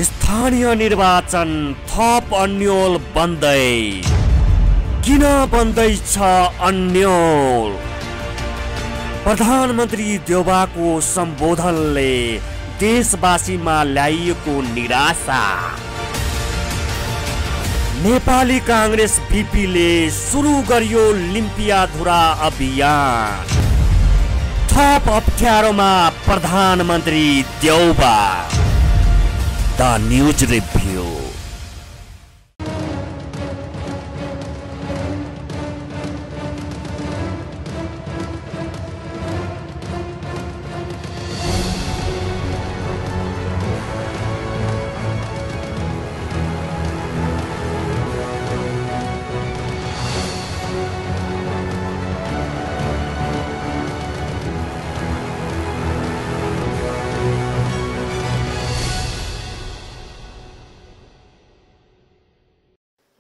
स्थानीय निर्वाचन थप अन्यल बन्दै किन बन्दैछ अन्यल? प्रधानमन्त्री देउबाको सम्बोधनले देशवासीमा ल्याइएको निराशा। नेपाली कांग्रेस बीपीले सुरु गर्यो लिम्पियाधुरा अभियान। थप अप्ठ्यारोमा प्रधानमन्त्री देउबा। The news review.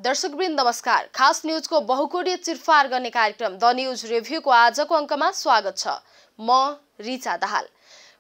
दर्शकवृन्द नमस्कार। खास न्यूजको बहुकोणीय चिरफार गर्ने कार्यक्रम द न्यूज रिभ्यूको आजको अङ्कमा स्वागत छ। म रिचा दाहाल।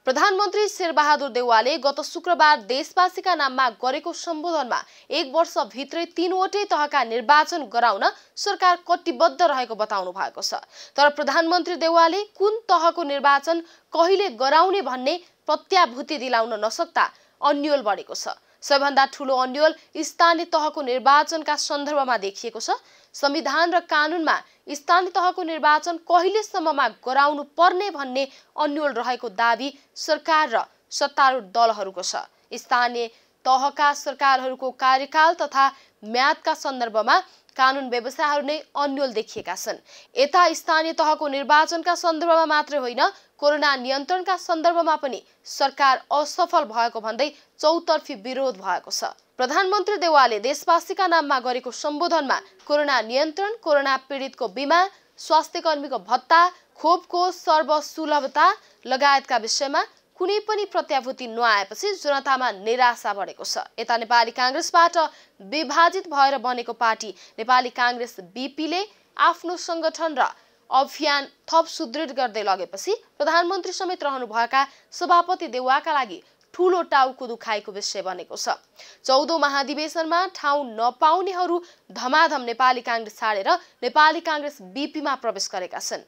प्रधानमन्त्री शेरबहादुर देउवाले गत शुक्रबार देशवासीका नाममा गरेको सम्बोधनमा 1 वर्षभित्रै 3वटै तहका निर्वाचन गराउन सरकार कटिबद्ध रहेको बताउनु भएको छ। तर प्रधानमन्त्री देउवाले कुन तहको निर्वाचन कहिले गराउने भन्ने प्रत्याभूति दिलाउन नसक्दा अन्यल बढेको छ। सबैभन्दा ठूलो अन्यल स्थानीय तहको निर्वाचनका सन्दर्भमा देखिएको छ। संविधान र कानूनमा स्थानीय तहको निर्वाचन कहिलेसम्ममा गराउनु पर्ने भन्ने अन्यल रहेको दाबी सरकार र सत्तारूढ दलहरूको छ। स्थानीय तहका सरकारहरूको कार्यकाल तथा म्यादका सन्दर्भमा कानून व्यवस्थाहरू नै अन्यल देखिएका छन्। यता स्थानीय तहको निर्वाचनका सन्दर्भमा मात्रै होइन, कोरोना नियन्त्रणका सन्दर्भमा पनि सरकार असफल भएको भन्दै चौतर्फी विरोध भएको छ। प्रधानमन्त्री देउवाले देशवासीका नाममा गरेको सम्बोधनमा कोरोना नियन्त्रण, कोरोना पीडितको बीमा, स्वास्थ्यकर्मीको भत्ता, खोपको सर्वसुलभता लगायतका विषयमा कुनै पनि प्रत्याभूति नआएपछि जनतामा निराशा बढेको छ। यता नेपाली कांग्रेसबाट विभाजित भएर बनेको पार्टी नेपाली कांग्रेस बीपीले आफ्नो संगठन र अभियान थप सुदृढ गर्दै लगेपछि प्रधानमन्त्री समेत रहनुभएका सभापति देउवाका लागि ठूलो टाउको दुखाइको विषय बनेको छ। 14औं महाधिवेशनमा ठाउँ नपाउनेहरू धमाधम नेपाली कांग्रेस छाडेर नेपाली कांग्रेस बीपीमा प्रवेश गरेका छन्।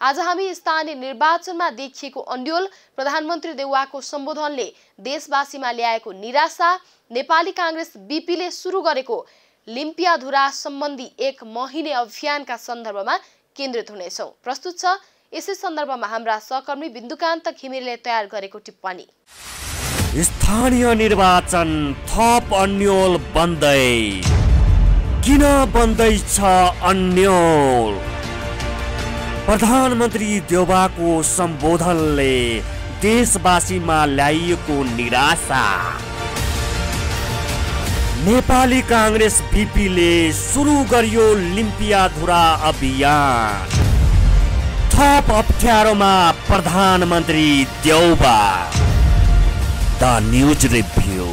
आज हामी स्थानीय निर्वाचनमा देखिएको अन्यल, प्रधानमन्त्री देउवाको सम्बोधनले देशवासीमा ल्याएको निराशा, नेपाली कांग्रेस बीपीले सुरु गरेको लिम्पियाधुरा सम्बन्धी 1 महिने अभियानका सन्दर्भमा केन्द्रित हुनेछौं। प्रस्तुत छ यसै सन्दर्भमा हाम्रा सहकर्मी बिन्दुकान्त घिमिरेले तयार गरेको टिप्पणी। स्थानीय निर्वाचन थप अन्यल बन्दै किन बन्दैछ अन्यल? प्रधानमन्त्री देउबाको सम्बोधनले देशवासीमा ल्याइएको निराशा। नेपाली कांग्रेस बीपीले सुरु गर्यो लिम्पियाधुरा अभियान। थप अप्ठ्यारोमा प्रधानमन्त्री देउबा। The news review.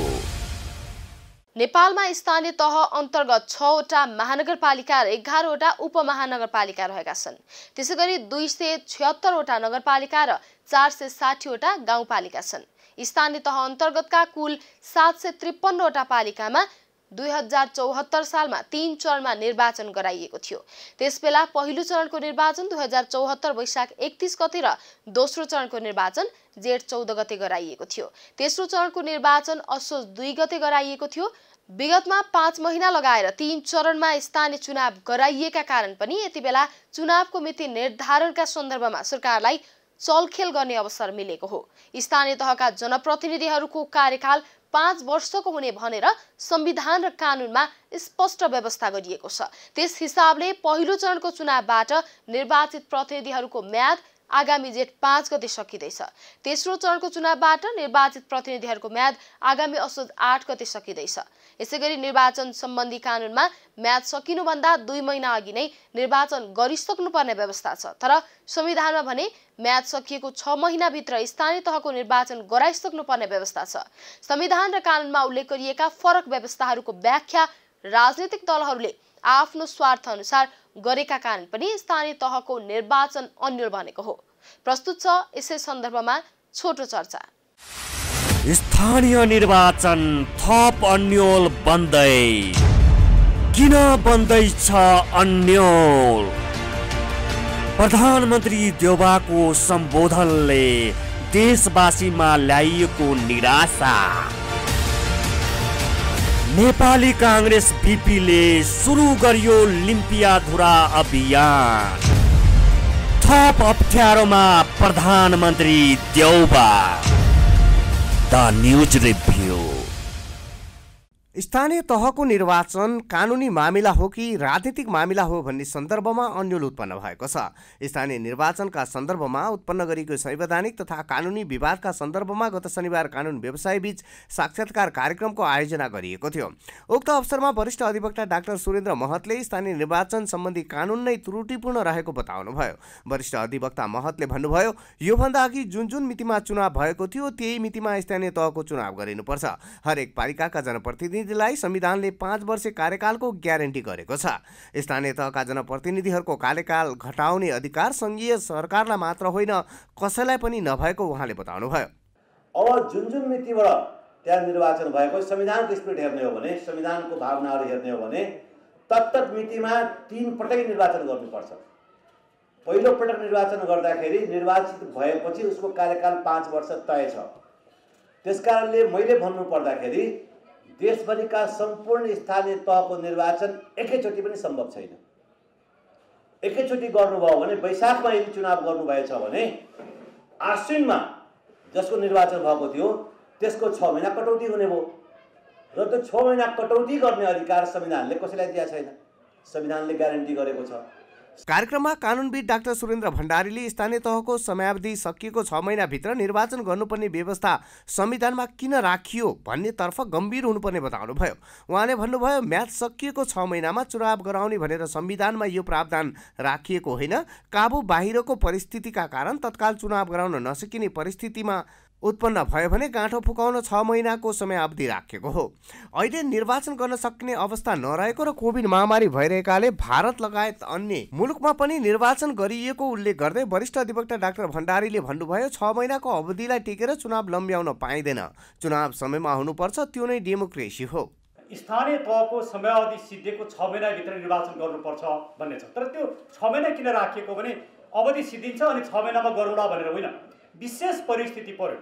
नेपालमा स्थानीय तह अन्तर्गत 6वटा महानगरपालिका र 11वटा उपमहानगरपालिका रहेका छन्। त्यसैगरी 276वटा नगरपालिका र 460वटा गाउँपालिका छन्। स्थानीय तह अन्तर्गतका कुल 753वटा पालिकामा 2074 सालमा 3 चरणमा निर्वाचन गराइएको थियो। त्यसबेला पहिलो चरणको निर्वाचन 2074 वैशाख 31 गते र दोस्रो चरणको निर्वाचन जेठ 14 गते गराइएको थियो। तेस्रो चरणको निर्वाचन असोज 2 गते गराइएको थियो। विगतमा 5 महिना लगाएर 3 चरणमा स्थानीय चुनाव गराइएका कारण पनि यति बेला चुनावको मिति निर्धारणका सन्दर्भमा सरकारलाई चलखेल गर्ने अवसर मिलेको हो। स्थानीय तहका जनप्रतिनिधिहरूको कार्यकाल 5 वर्षको हुने भनेर संविधान र कानूनमा स्पष्ट व्यवस्था गरिएको छ। त्यस हिसाबले पहिलो चरणको चुनावबाट निर्वाचित प्रतिनिधिहरूको म्याद आगामी जेठ 5 गते सकिँदैछ। तेस्रो चरणको चुनावबाट निर्वाचित प्रतिनिधिहरूको म्याद आगामी असोज 8 गते सकिँदैछ। यसैगरी निर्वाचन सम्बन्धी कानूनमा म्याद सकिनुभन्दा 2 महिना अघि नै निर्वाचन गरिसक्नुपर्ने व्यवस्था छ। तर संविधानमा भने म्याद सकिएको 6 महिनाभित्र स्थानीय तहको निर्वाचन गराइसक्नुपर्ने व्यवस्था छ। संविधान र कानूनमा उल्लेख गरिएका फरक व्यवस्थाहरूको व्याख्या राजनीतिक दलहरूले आफ्नो स्वार्थ अनुसार गरेका कारण पनि स्थानीय तहको निर्वाचन अन्यल बनेको हो। प्रस्तुत छ यसै सन्दर्भमा छोटो चर्चा। स्थानीय निर्वाचन थप अन्यल बन्दै किन बन्दैछ अन्यल? प्रधानमन्त्री देउबाको सम्बोधनले देशवासीमा ल्याइएको निराशा। नेपाली कांग्रेस बीपीले सुरु गर्यो लिम्पियाधुरा अभियान। थप अप्ठ्यारोमा प्रधानमन्त्री देउबा। The news review. स्थानीय तहको निर्वाचन कानुनी मामिला हो कि राजनीतिक मामिला हो भन्ने सन्दर्भमा अन्यल उत्पन्न भएको छ। स्थानीय निर्वाचनका सन्दर्भमा उत्पन्न गरिएको संवैधानिक तथा कानुनी विवादका सन्दर्भमा गत शनिबार कानुन व्यवसायी बीच साक्षात्कार कार्यक्रमको आयोजना गरिएको थियो। उक्त अवसरमा वरिष्ठ अधिवक्ता डाक्टर सुरेन्द्र महतले स्थानीय निर्वाचन सम्बन्धी कानुन नै त्रुटिपूर्ण रहेको बताउनुभयो। वरिष्ठ अधिवक्ता महतले भन्नुभयो, योभन्दा अघि जुन जुन मितिमा चुनाव भएको थियो त्यही मितिमा स्थानीय तहको चुनाव गरिनुपर्छ। हरेक पालिकाका जनप्रतिनिधि संविधानले 5 वर्ष कार्यकालको ग्यारेन्टी गरेको छ। स्थानीय तहका जनप्रतिनिधिहरूको कार्यकाल घटाउने अधिकार संघीय सरकारलाई मात्र होइन कसैलाई पनि नभएको उहाँले बताउनुभयो। अब जुन जुन मितिबाट त्यहाँ निर्वाचन भएको संविधानको स्पिरिट हेर्ने हो भने, संविधानको भावनाहरू हेर्ने हो भने तत्त मितिमा 3 पटक निर्वाचन गर्नुपर्छ। पहिलो पटक निर्वाचन गर्दाखेरि निर्वाचित भएपछि उसको कार्यकाल 5 वर्ष तय छ। त्यसकारणले मैले भन्नु पर्दाखेरि देशभरिका सम्पूर्ण स्थानीय तहको निर्वाचन एकैचोटि पनि सम्भव छैन। एकैचोटि गर्नुभयो भने वैशाखमा यदि चुनाव गर्नुभएछ भने आश्विनमा जसको निर्वाचन भएको थियो त्यसको 6 महिना कटौती हुने भयो र त्यो 6 महिना कटौती गर्ने अधिकार संविधानले कसैलाई दिएको छैन। संविधानले ग्यारेन्टी गरेको छ। कार्यक्रममा कानुनविद डाक्टर सुरेन्द्र भण्डारीले स्थानीय तहको समयावधि सकिएको 6 महिनाभित्र निर्वाचन गर्नुपर्ने व्यवस्था संविधानमा किन राखियो भन्नेतर्फ गम्भीर हुनुपर्ने बताउनुभयो। उहाँले भन्नुभयो, म्याद सकिएको 6 महिनामा चुनाव गराउने भनेर संविधानमा यो प्रावधान राखिएको होइन। काबु बाहिरको परिस्थितिका कारण तत्काल चुनाव गराउन नसकिने परिस्थितिमा उत्पन्न भयो भने गाँठो फुकाउन 6 महिनाको समयावधि राखेको हो। अहिले निर्वाचन गर्न सक्ने अवस्था नरहेको र कोभिड महामारी भइरहेकाले भारत लगायत अन्य मुलुकमा पनि निर्वाचन गरिएको उल्लेख गर्दै वरिष्ठ अधिवक्ता डाक्टर भण्डारीले भन्नुभयो, 6 महिनाको अवधिलाई टेकेर चुनाव लम्ब्याउन पाइँदैन। चुनाव समयमा हुनुपर्छ, त्यो नै डेमोक्रेसी हो। स्थानीय तहको समयावधि सिद्धिएको 6 महिनाभित्र निर्वाचन गर्नुपर्छ भन्ने छ। तर त्यो 6 महिना किन राखिएको भने अवधि सिद्धिन्छ अनि 6 महिनामा गरौँला भनेर होइन। विशेष परिस्थिति पर्यो,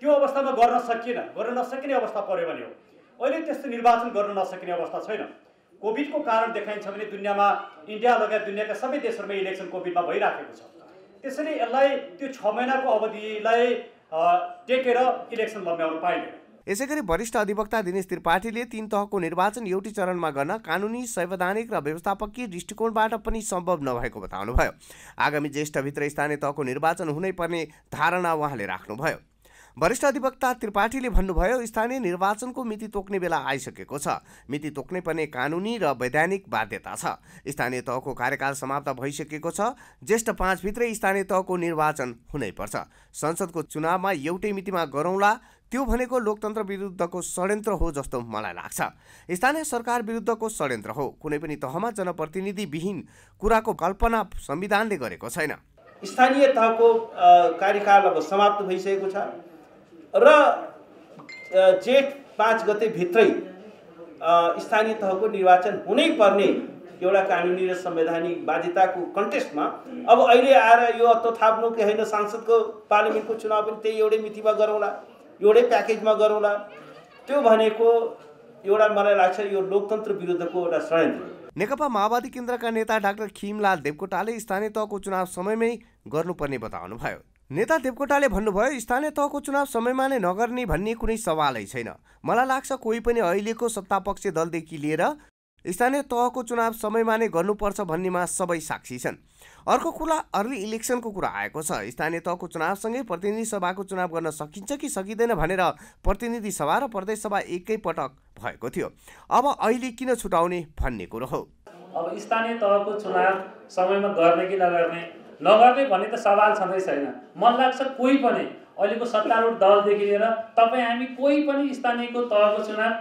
त्यो अवस्थामा गर्न सकिएन, गर्न नसकिने अवस्था पर्यो भने हो। अहिले त्यस्तो निर्वाचन गर्न नसकिने अवस्था छैन। कोभिडको कारण देखाइन्छ भने दुनियाँमा इन्डिया लगायत दुनियाँका सबै देशहरूमा इलेक्सन कोभिडमा भइराखेको छ। त्यसैले यसलाई त्यो 6 महिनाको अवधिलाई टेकेर इलेक्सन लम्ब्याउन पाइँदैन। यसैगरी वरिष्ठ अधिवक्ता दिनेश त्रिपाठीले 3 तहको निर्वाचन एउटै चरणमा गर्न कानुनी, संवैधानिक र व्यवस्थापकीय दृष्टिकोणबाट पनि सम्भव नभएको बताउनुभयो। आगामी ज्येष्ठभित्र स्थानीय तहको निर्वाचन हुनै पर्ने धारणा उहाँले राख्नुभयो। वरिष्ठ अधिवक्ता त्रिपाठीले भन्नुभयो, स्थानीय निर्वाचनको मिति तोक्ने बेला आइसकेको छ। मिति तोक्नै पर्ने कानुनी र वैधानिक बाध्यता छ। स्थानीय तहको कार्यकाल समाप्त भइसकेको छ। ज्येष्ठ 5 भित्रै स्थानीय तहको निर्वाचन हुनैपर्छ। संसदको चुनावमा एउटै मितिमा गरौँला, त्यो भनेको लोकतन्त्र विरुद्धको षड्यन्त्र हो जस्तो मलाई लाग्छ। स्थानीय सरकार विरुद्धको षड्यन्त्र हो। कुनै पनि तहमा जनप्रतिनिधि विहीन कुराको कल्पना संविधानले गरेको छैन। स्थानीय तहको कार्यकाल अब समाप्त भइसकेको छ र जेठ 5 गते भित्रै स्थानीय तहको निर्वाचन हुनै पर्ने एउटा कानुनी र संवैधानिक बाध्यताको कन्टेस्टमा अब अहिले आएर यो अत्तो थाप्नु कि होइन, सांसदको पार्लिमेन्टको चुनाव पनि त्यही एउटै मितिमा गरौँला, एउटै प्याकेजमा गरौँला, त्यो भनेको एउटा मलाई लाग्छ यो लोकतन्त्र विरुद्धको एउटा षड्यन्त्र। नेकपा माओवादी केन्द्रका नेता डाक्टर खिमलाल देवकोटाले स्थानीय तहको चुनाव समयमै गर्नुपर्ने बताउनुभयो। नेता देवकोटाले भन्नुभयो, स्थानीय तहको चुनाव समयमा नै नगर्ने भन्ने कुनै सवालै छैन। मलाई लाग्छ कोही पनि अहिलेको सत्तापक्ष दलदेखि लिएर स्थानीय तहको चुनाव समयमा नै गर्नुपर्छ भन्नेमा सबै साक्षी छन्। अर्को कुरा अर्ली इलेक्सनको कुरा आएको छ। स्थानीय तहको चुनावसँगै प्रतिनिधि सभाको चुनाव गर्न सकिन्छ कि सकिँदैन भनेर प्रतिनिधि सभा र प्रदेश सभा एकै पटक भएको थियो। अब अहिले किन छुटाउने भन्ने कुरो हो। अब स्थानीय तहको चुनाव समयमा गर्ने कि नगर्ने भन्ने त सवाल छँदै छैन। मन लाग्छ कोही पनि अहिलेको सत्तारूढ दलदेखि लिएर तपाईँ हामी कोही पनि स्थानीयको तहको चुनाव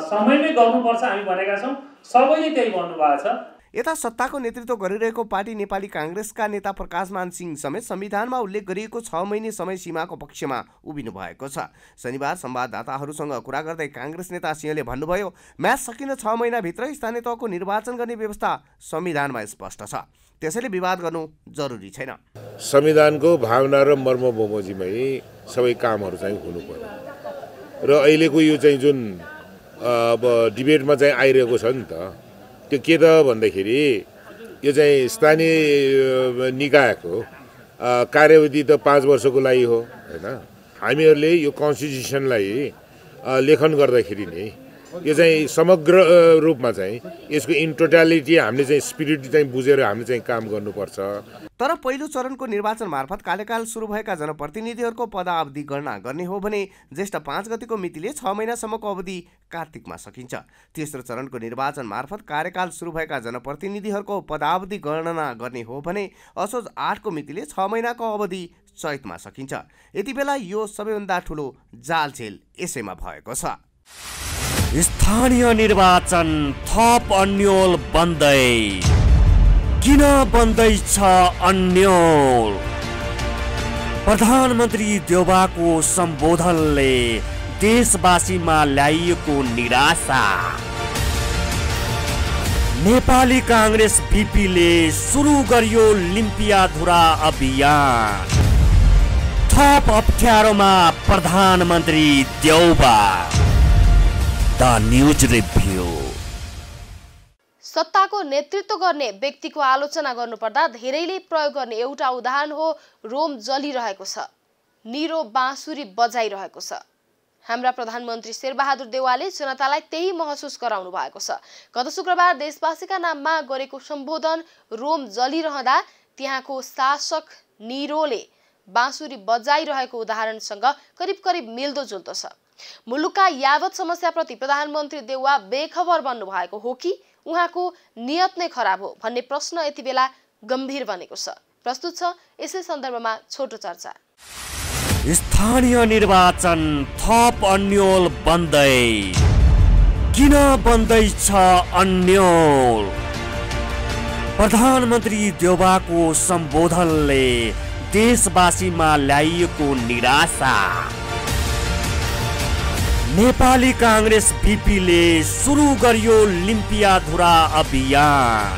समयमै गर्नुपर्छ हामी भनेका छौँ। सबैले त्यही भन्नुभएको छ। यता सत्ताको नेतृत्व गरिरहेको पार्टी नेपाली काङ्ग्रेसका नेता प्रकाशमान सिंह समेत संविधानमा उल्लेख गरिएको 6 महिने समय सीमाको पक्षमा उभिनु भएको छ। शनिबार संवाददाताहरूसँग कुरा गर्दै काङ्ग्रेस नेता सिंहले भन्नुभयो, म्याच सकिन 6 महिनाभित्र स्थानीय तहको निर्वाचन गर्ने व्यवस्था संविधानमा स्पष्ट छ, त्यसैले विवाद गर्नु जरुरी छैन। संविधानको भावना र मर्म बमोजिमै सबै कामहरू चाहिँ हुनु पर्यो र अहिलेको यो चाहिँ जुन अब डिबेटमा चाहिँ आइरहेको छ नि त, त्यो के त भन्दाखेरि यो चाहिँ स्थानीय निकायको कार्यविधि त 5 वर्षको लागि हो हैन। हामीहरूले यो कन्स्टिट्युसनलाई लेखन गर्दाखेरि नै यो चाहिँ समग्र रूपमा चाहिँ यसको इन टोटालिटी हामीले चाहिँ स्पिरिट चाहिँ बुझेर हामीले चाहिँ काम गर्नुपर्छ। तर पहिलो चरणको निर्वाचन मार्फत कार्यकाल सुरु भएका जनप्रतिनिधिहरूको पदावधि गणना गर्ने हो भने ज्येष्ठ 5 गतिको मितिले 6 महिनासम्मको अवधि कार्तिकमा सकिन्छ। तेस्रो चरणको निर्वाचन मार्फत कार्यकाल सुरु भएका जनप्रतिनिधिहरूको पदावधि गणना गर्ने हो भने असोज 8 को मितिले 6 महिनाको अवधि चैतमा सकिन्छ। यति बेला यो सबैभन्दा ठुलो जालझेल यसैमा भएको छ। स्थानीय निर्वाचन थप अन्यल बन्दै किन बन्दैछ अन्यल? प्रधानमन्त्री देउबाको सम्बोधनले देशवासीमा ल्याइएको निराशा। नेपाली काङ्ग्रेस बीपीले सुरु गर्यो लिम्पियाधुरा अभियान। थप अप्ठ्यारोमा प्रधानमन्त्री देउबा। The news review. सत्ताको नेतृत्व गर्ने व्यक्तिको आलोचना गर्नुपर्दा धेरैले प्रयोग गर्ने एउटा उदाहरण हो रोम जलिरहेको छ, निरो बाँसुरी बजाइरहेको छ। हाम्रा प्रधानमन्त्री शेरबहादुर देउवाले जनतालाई त्यही महसुस गराउनु भएको छ। गत शुक्रबार देशवासीका नाममा गरेको सम्बोधन रोम जलिरहँदा त्यहाँको शासक निरोले बाँसुरी बजाइरहेको उदाहरणसँग करिब करिब मिल्दोजुल्दो छ। मुलुकका यावत समस्याप्रति प्रधानमन्त्री देउवा बेखबर बन्नु भएको हो कि उहाँको नियत नै खराब हो भन्ने प्रश्न यति बेला गम्भीर बनेको छ। प्रस्तुत छ यसै सन्दर्भमा छोटो चर्चा। स्थानीय निर्वाचन थप अन्यल बन्दै किन बन्दैछ अन्यल? प्रधानमन्त्री देउबाको सम्बोधनले देशवासीमा ल्याइएको निराशा। नेपाली काङ्ग्रेस बीपीले सुरु गर्यो लिम्पियाधुरा अभियान।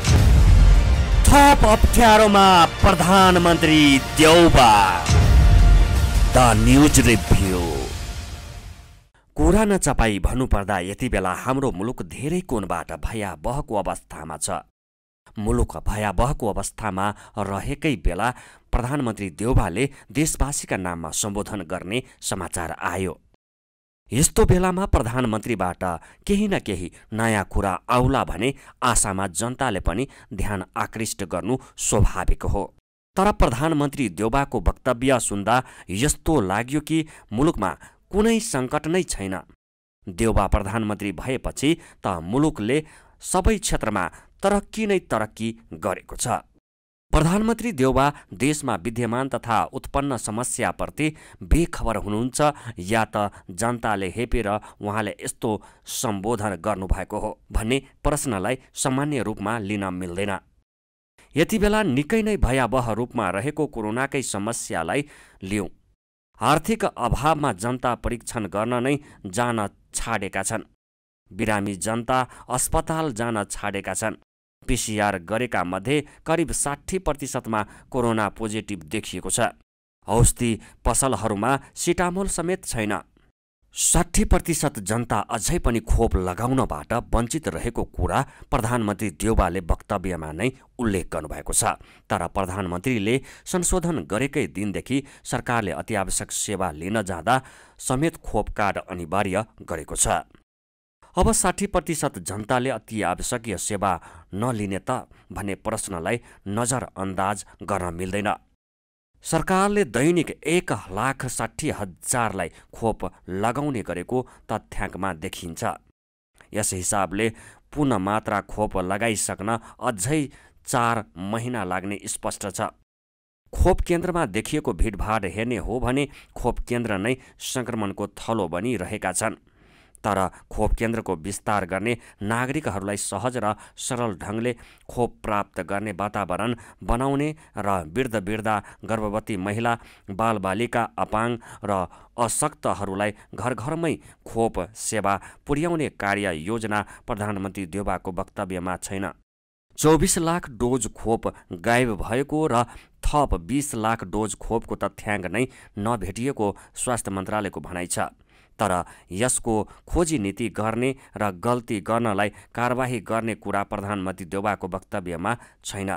थप अप्ठ्यारोमा प्रधानमन्त्री देउबा। The news review. कुरा नचपाई भन्नुपर्दा यति बेला हाम्रो मुलुक धेरै कोणबाट भयावहको अवस्थामा छ। मुलुक भयावहको अवस्थामा रहेकै बेला प्रधानमन्त्री देउबाले देशवासीका नाममा सम्बोधन गर्ने समाचार आयो। यस्तो बेलामा प्रधानमन्त्रीबाट केही न केही नयाँ कुरा आउला भने आशामा जनताले पनि ध्यान आकृष्ट गर्नु स्वाभाविक हो। तर प्रधानमन्त्री देउबाको वक्तव्य सुन्दा यस्तो लाग्यो कि मुलुकमा कुनै सङ्कट नै छैन। देउबा प्रधानमन्त्री भएपछि त मुलुकले सबै क्षेत्रमा तरक्की नै तरक्की गरेको छ। प्रधानमन्त्री देउबा देशमा विद्यमान तथा उत्पन्न समस्याप्रति बेखबर हुनुहुन्छ या त जनताले हेपेर उहाँले यस्तो सम्बोधन गर्नुभएको हो भन्ने प्रश्नलाई सामान्य रूपमा लिन मिल्दैन। यति बेला निकै नै भयावह रूपमा रहेको कोरोनाकै समस्यालाई लिउँ। आर्थिक अभावमा जनता परीक्षण गर्न नै जान छाडेका छन्। बिरामी जनता अस्पताल जान छाडेका छन्। पीसीआर गरेका मध्ये करिब 60% कोरोना पोजिटिभ देखिएको छ। औषधि पसलहरूमा सिटामोल समेत छैन। 60% जनता अझै पनि खोप लगाउनबाट वञ्चित रहेको कुरा प्रधानमन्त्री देउबाले वक्तव्यमा नै उल्लेख गर्नुभएको छ। तर प्रधानमन्त्रीले संशोधन गरेकै दिनदेखि सरकारले अत्यावश्यक सेवा लिन जाँदा समेत खोप कार्ड अनिवार्य गरेको छ। अब 60% जनताले अति आवश्यकीय सेवा नलिने त भन्ने प्रश्नलाई नजरअन्दाज गर्न मिल्दैन। सरकारले दैनिक 1,60,000लाई खोप लगाउने गरेको तथ्याङ्कमा देखिन्छ। यस हिसाबले पूर्ण मात्रा खोप लगाइसक्न अझै 4 महिना लाग्ने स्पष्ट छ। खोप केन्द्रमा देखिएको भिडभाड हेर्ने हो भने खोप केन्द्र नै संक्रमणको थलो बनिरहेका छन्। तर खोप केन्द्रको विस्तार गर्ने, नागरिकहरूलाई सहज र सरल ढङ्गले खोप प्राप्त गर्ने वातावरण बनाउने र वृद्ध, गर्भवती महिला, बालबालिका, अपाङ्ग र अशक्तहरूलाई घर घरमै खोप सेवा पुर्याउने कार्य योजना प्रधानमन्त्री देउबाको वक्तव्यमा छैन। 24 लाख डोज खोप गायब भएको र थप 20 लाख डोज खोपको तथ्याङ्क नै नभेटिएको स्वास्थ्य मन्त्रालयको भनाइ छ। तर यसको खोजी नीति गर्ने र गल्ती गर्नलाई कारबाही गर्ने कुरा प्रधानमन्त्री देउबाको वक्तव्यमा छैन।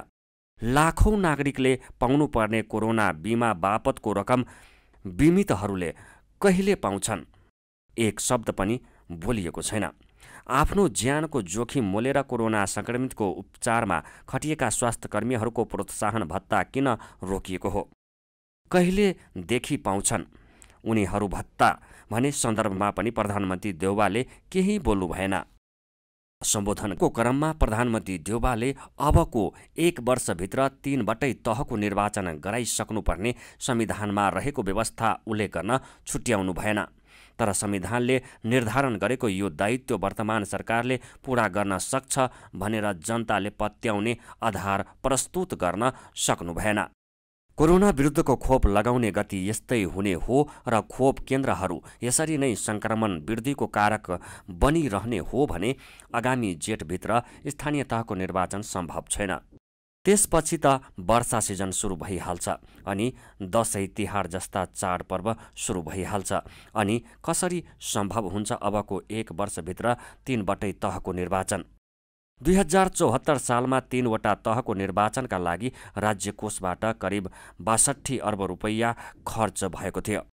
लाखौं नागरिकले पाउनुपर्ने कोरोना बिमा बापतको रकम बिमितहरूले कहिले पाउँछन्? एक शब्द पनि बोलिएको छैन। आफ्नो ज्यानको जोखिम मोलेर कोरोना संक्रमितको उपचारमा खटिएका स्वास्थ्यकर्मीहरूको प्रोत्साहन भत्ता किन रोकिएको हो? कहिलेदेखि पाउँछन् उनीहरू भत्ता भन्ने सन्दर्भमा पनि प्रधानमन्त्री देउबाले केही बोल्नु भएन। सम्बोधनको क्रममा प्रधानमन्त्री देउबाले अबको 1 वर्षभित्र 3 वटै तहको निर्वाचन गराइसक्नुपर्ने संविधानमा रहेको व्यवस्था उल्लेख गर्न छुट्याउनु भएन। तर संविधानले निर्धारण गरेको यो दायित्व वर्तमान सरकारले पूरा गर्न सक्छ भनेर जनताले पत्याउने आधार प्रस्तुत गर्न सक्नु भएन। कोरोना विरुद्धको खोप लगाउने गति यस्तै हुने हो र खोप केन्द्रहरू यसरी नै संक्रमण वृद्धिको कारक बनिरहने हो भने आगामी जेठभित्र स्थानीय तहको निर्वाचन सम्भव छैन। त्यसपछि त वर्षा सिजन सुरु भइहाल्छ अनि दशैं तिहार जस्ता चाडपर्व सुरु भइहाल्छ अनि कसरी सम्भव हुन्छ अबको 1 वर्षभित्र 3 वटै तहको निर्वाचन? 2074 सालमा 3 वटा तहको निर्वाचनका लागि राज्य कोषबाट करिब 62 अर्ब रुपैयाँ खर्च भएको थियो।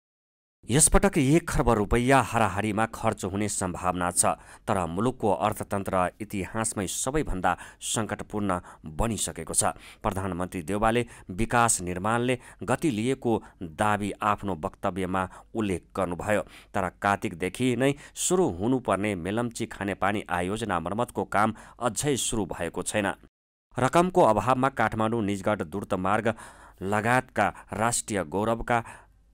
यसपटक 1 खर्ब रुपैयाँ हाराहारीमा खर्च हुने सम्भावना छ। तर मुलुकको अर्थतन्त्र इतिहासमै सबैभन्दा सङ्कटपूर्ण बनिसकेको छ। प्रधानमन्त्री देउबाले विकास निर्माणले गति लिएको दाबी आफ्नो वक्तव्यमा उल्लेख गर्नुभयो। तर कार्तिकदेखि नै सुरु हुनुपर्ने मेलम्ची खानेपानी आयोजना मर्मतको काम अझै सुरु भएको छैन। रकमको अभावमा काठमाडौँ निजगढ द्रुतमार्ग लगायतका राष्ट्रिय गौरवका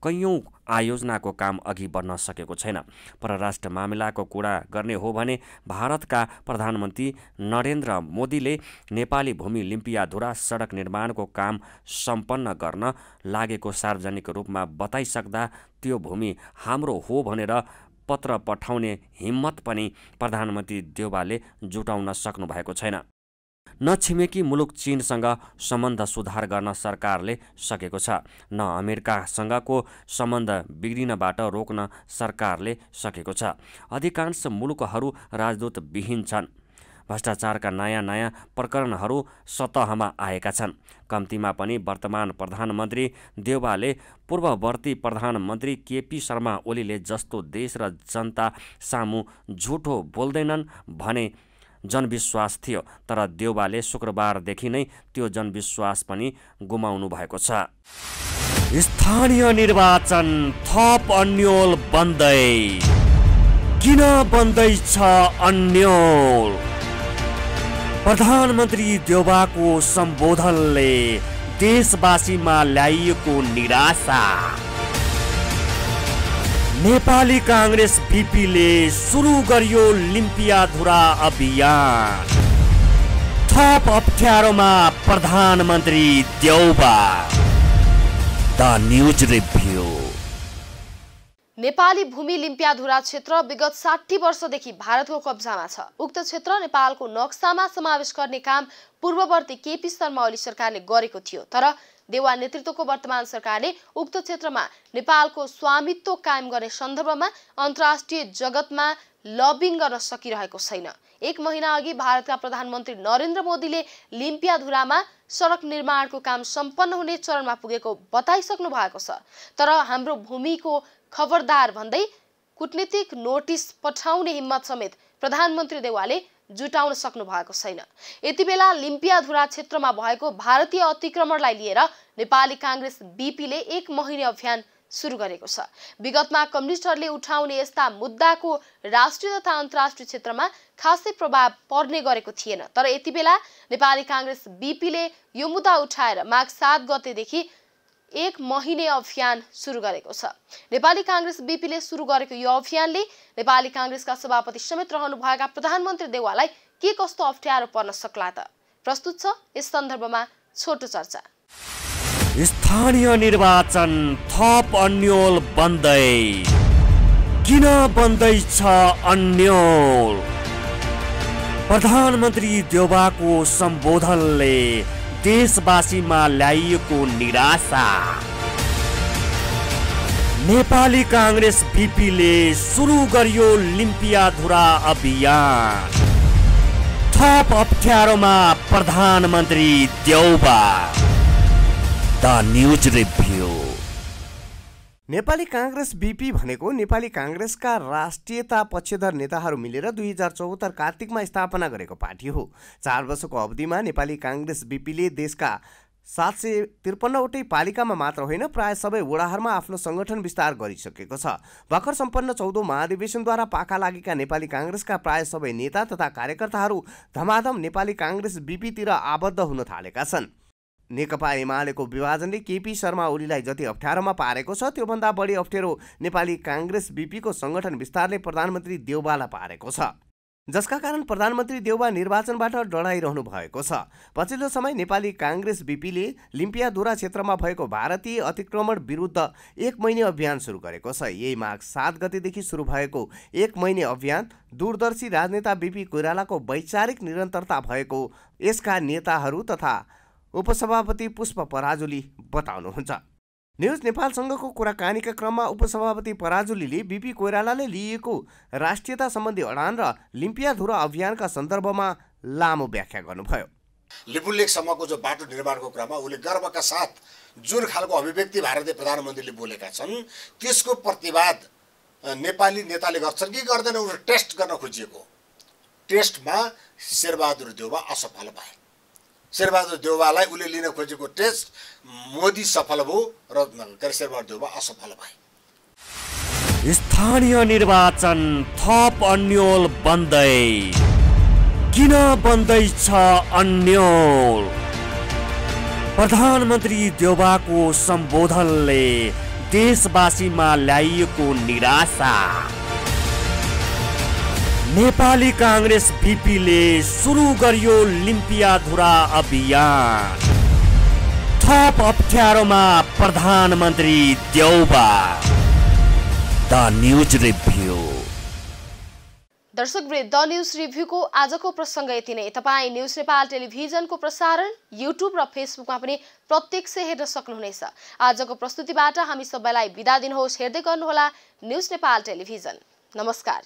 कैयौं आयोजनाको काम अघि बढ्न सकेको छैन। परराष्ट्र मामिलाको कुरा गर्ने हो भने भारतका प्रधानमन्त्री नरेन्द्र मोदीले नेपाली भूमि लिम्पियाधुरा सडक निर्माणको काम सम्पन्न गर्न लागेको सार्वजनिक रूपमा बताइसक्दा त्यो भूमि हाम्रो हो भनेर पत्र पठाउने हिम्मत पनि प्रधानमन्त्री देउबाले जुटाउन सक्नु भएको छैन। न छिमेकी मुलुक चीनसँग सम्बन्ध सुधार गर्न सरकारले सकेको छ, न अमेरिकासँगको सम्बन्ध बिग्रिनबाट रोक्न सरकारले सकेको छ। अधिकांश मुलुकहरू राजदूत विहीन छन्। भ्रष्टाचारका नयाँ प्रकरणहरू सतहमा आएका छन्। कम्तीमा पनि वर्तमान प्रधानमन्त्री देउबाले पूर्ववर्ती प्रधानमन्त्री केपी शर्मा ओलीले जस्तो देश र जनता सामु झुठो बोल्दैनन् भने जनविश्वास थियो। तर देउबाले शुक्रबारदेखि नै त्यो जनविश्वास पनि गुमाउनु भएको छ। स्थानीय निर्वाचन थप अन्यल बन्दै किन बन्दैछ अन्यल? प्रधानमन्त्री देउबाको सम्बोधनले देशवासीमा ल्याइएको निराशा। नेपाली कांग्रेस बीपीले सुरु गर्यो लिम्पियाधुरा अभियान। थप अप्ठ्यारोमा प्रधानमन्त्री Deuba. The news review. Nepali भूमि लिम्पियाधुरा क्षेत्र विगत 60 वर्षदेखि भारतको कब्जामा छ। उक्त क्षेत्र नेपालको नक्सामा समावेश गर्ने काम पूर्ववर्ती केपी शर्मा ओली सरकारले गरेको थियो। तर देउबा नेतृत्वको वर्तमान सरकारले उक्त क्षेत्रमा नेपालको स्वामित्व कायम गर्ने सन्दर्भमा अन्तर्राष्ट्रिय जगतमा लबिङ गर्न सकिरहेको छैन। 1 महिना अघि भारतका प्रधानमन्त्री नरेन्द्र मोदीले लिम्पियाधुरामा सडक निर्माणको काम सम्पन्न हुने चरणमा पुगेको बताइसक्नु भएको छ। तर हाम्रो भूमिको खबरदार भन्दै कूटनीतिक नोटिस पठाउने हिम्मत समेत प्रधानमन्त्री देउवाले जुटाउन सक्नु भएको छैन। यति बेला लिम्पियाधुरा क्षेत्रमा भएको भारतीय अतिक्रमणलाई लिएर नेपाली कांग्रेस बीपीले 1 महिने अभियान सुरु गरेको छ। विगतमा कम्युनिस्टहरूले उठाउने यस्ता मुद्दाको राष्ट्रिय तथा अन्तर्राष्ट्रिय क्षेत्रमा खासै प्रभाव पर्ने गरेको थिएन। तर यति बेला नेपाली कांग्रेस बीपीले यो मुद्दा उठाएर माघ 7 गतेदेखि 1 महिने अभियान सुरु गरेको छ। नेपाली कांग्रेस बीपीले सुरु गरेको यो अभियानले नेपाली कांग्रेसका सभापति समेत रहनुभएका प्रधानमन्त्री देउवालाई के कस्तो अप्ठ्यारो पर्न सक्ला त? प्रस्तुत छ यस सन्दर्भमा छोटो चर्चा। स्थानीय निर्वाचन थप अन्यल बन्दै किन बन्दैछ अन्यल? प्रधानमन्त्री देउवाको सम्बोधनले देशवासीमा ल्याइएको निराशा। नेपाली कांग्रेस बीपीले सुरु गर्यो लिम्पियाधुरा अभियान। थप अप्ठ्यारोमा प्रधानमन्त्री Deuba. The news review. Nepali Congress BP भनेको नेपाली कांग्रेसका राष्ट्रियता पक्षधर नेताहरू मिलेर 2074 कार्तिकमा स्थापना गरेको पार्टी हो। 4 वर्षको अवधिमा नेपाली कांग्रेस बीपीले देशका 753वटै पालिकामा मात्र होइन प्राय सबै वडाहरूमा आफ्नो संगठन विस्तार गरिसकेको छ। भर्खर सम्पन्न 14औं महाधिवेशनद्वारा पाखा लागेका नेपाली कांग्रेसका प्राय सबै नेता तथा कार्यकर्ताहरू धमाधम नेपाली कांग्रेस बीपीतिर आबद्ध हुन थालेका छन्। नेकपा एमालेको विभाजनले केपी शर्मा ओलीलाई जति अप्ठ्यारोमा पारेको छ त्योभन्दा बढी अप्ठ्यारो नेपाली कांग्रेस बीपीको संगठन विस्तारले प्रधानमन्त्री देउवालाई पारेको छ, जसका कारण प्रधानमन्त्री देउवा निर्वाचनबाट डराइरहनु भएको छ। पछिल्लो समय नेपाली कांग्रेस बीपीले लिम्पियाधुरा क्षेत्रमा भएको भारतीय अतिक्रमण विरुद्ध 1 महिने अभियान सुरु गरेको छ। यही माघ 7 गतेदेखि सुरु भएको 1 महिने अभियान दूरदर्शी राजनेता बीपी कोइरालाको वैचारिक निरन्तरता भएको यसका नेताहरू तथा उपसभापति पुष्प पराजुली बताउनुहुन्छ। न्युज नेपालसँगको कुराकानीका क्रममा उपसभापति पराजुलीले बीपी कोइरालाले लिएको राष्ट्रियता सम्बन्धी अडान र लिम्पियाधुरा अभियानका सन्दर्भमा लामो व्याख्या गर्नुभयो। लिपुलेखसम्मको जो बाटो निर्माणको क्रममा उले गर्वका साथ जुन खालको अभिव्यक्ति भारतीय प्रधानमन्त्रीले बोलेका छन् त्यसको प्रतिवाद नेपाली नेताले गर्छन् कि गर्दैन उनीहरू टेस्ट गर्न खोजिएको। टेस्टमा शेरबहादुर देउवा असफल भए। शेरबहादुर देउवालाई उले लिन खोजेको टेस्ट मोदी सफल भयो र शेरबहादुर देउवा असफल भए। स्थानीय निर्वाचन थप अन्यल बन्दै किन बन्दैछ अन्यल? प्रधानमन्त्री देउवाको सम्बोधनले देशवासीमा ल्याइएको निराशा। नेपाली कांग्रेस बीपीले सुरु गर्यो लिम्पियाधुरा अभियान। थप अप्ठ्यारोमा प्रधानमन्त्री देउवा। The news review. दर्शकवृन्द, द न्यूज रिभ्यूको आजको प्रसङ्ग यति नै। तपाईँ न्यूज नेपाल टेलिभिजनको प्रसारण युट्युब र फेसबुकमा पनि प्रत्यक्ष हेर्न सक्नुहुनेछ। आजको प्रस्तुतिबाट हामी सबैलाई बिदा दिनुहोस्। हेर्दै गर्नुहोला न्यूज नेपाल टेलिभिजन। नमस्कार।